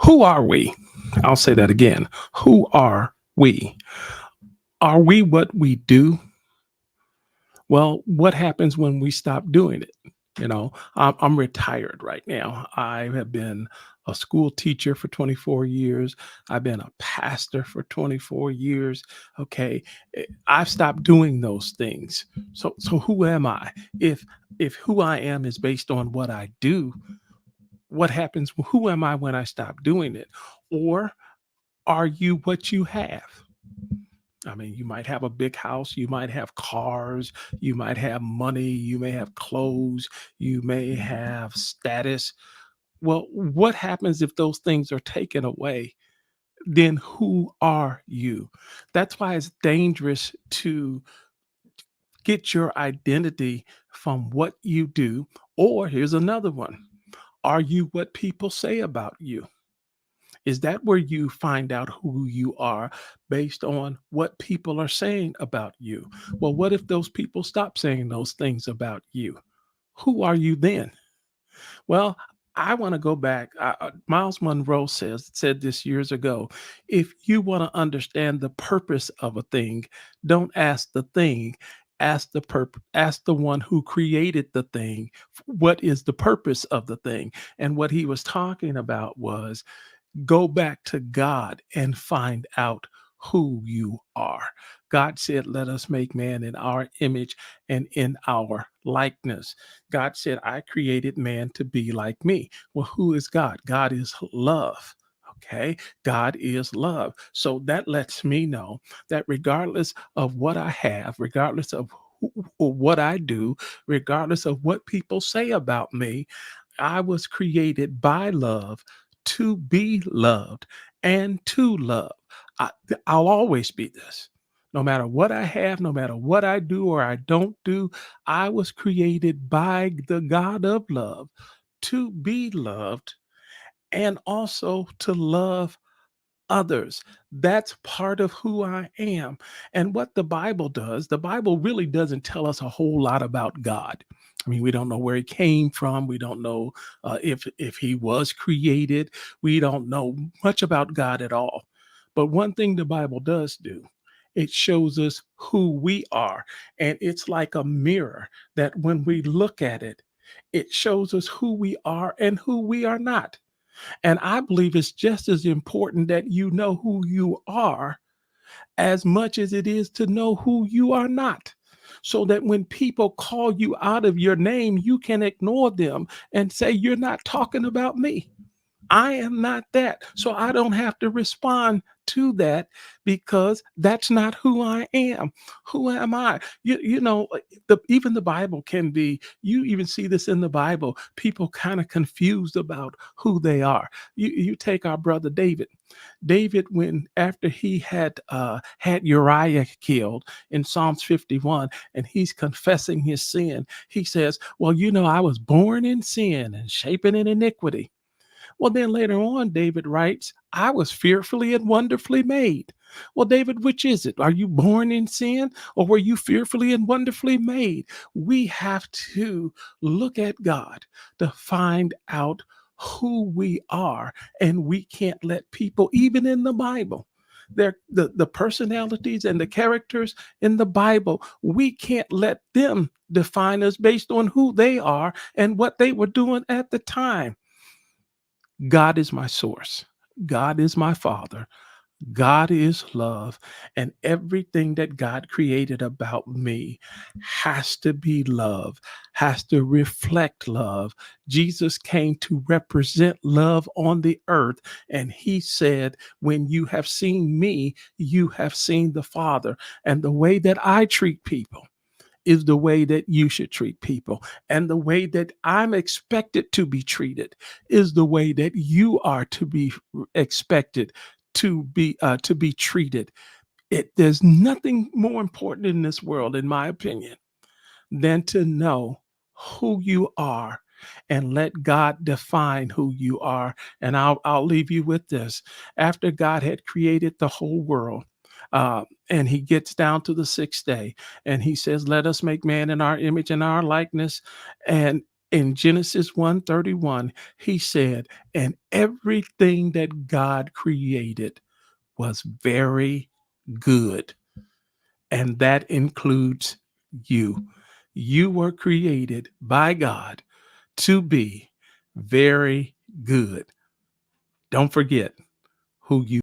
Who are we? I'll say that again. Who are we? Are we what we do? Well, what happens when we stop doing it? I'm retired right now. I have been a school teacher for 24 years. I've been a pastor for 24 years. Okay. I've stopped doing those things. So who am I? If who I am is based on what I do, what happens? Who am I when I stop doing it? Or are you what you have? I mean, you might have a big house, you might have cars, you might have money, you may have clothes, you may have status. Well, what happens if those things are taken away? Then who are you? That's why it's dangerous to get your identity from what you do. Or here's another one. Are you what people say about you? Is that where you find out who you are based on what people are saying about you? Well, what if those people stop saying those things about you? Who are you then? Well, I want to go back. Miles Monroe said this years ago. If you want to understand the purpose of a thing, don't ask the thing. Ask the one who created the thing. What is the purpose of the thing? And what he was talking about was go back to God and find out who you are. God said, let us make man in our image and in our likeness. God said, I created man to be like me. Well, who is God? God is love. Okay. God is love. So that lets me know that regardless of what I have, regardless of or what I do, regardless of what people say about me, I was created by love to be loved and to love. I'll always be this. No matter what I have, no matter what I do or I don't do, I was created by the God of love to be loved and also to love others. That's part of who I am. And what the Bible does, the Bible really doesn't tell us a whole lot about God. I mean, we don't know where he came from. We don't know if he was created. We don't know much about God at all. But one thing the Bible does do, it shows us who we are. And it's like a mirror that when we look at it, it shows us who we are and who we are not. And I believe it's just as important that you know who you are as much as it is to know who you are not. So that when people call you out of your name, you can ignore them and say, you're not talking about me. I am not that. So I don't have to respond to that because that's not who I am. Who am I? Even the Bible can be, you even see this in the Bible, people kind of confused about who they are. You take our brother David. David, when after he had Uriah killed in Psalms 51, and he's confessing his sin, he says, well, I was born in sin and shapen in iniquity. Well, then later on, David writes, I was fearfully and wonderfully made. Well, David, which is it? Are you born in sin or were you fearfully and wonderfully made? We have to look at God to find out who we are. And we can't let people, even in the Bible, the personalities and the characters in the Bible, we can't let them define us based on who they are and what they were doing at the time. God is my source. God is my father. God is love. And everything that God created about me has to be love, has to reflect love. Jesus came to represent love on the earth. And he said, when you have seen me, you have seen the Father. And the way that I treat people is the way that you should treat people. And the way that I'm expected to be treated is the way that you are to be expected to be treated. There's nothing more important in this world, in my opinion, than to know who you are and let God define who you are. And I'll leave you with this. After God had created the whole world, and he gets down to the sixth day and he says, let us make man in our image and our likeness. And In Genesis 1:31, he said, and everything that God created was very good. And that includes you. You were created by God to be very good. Don't forget who you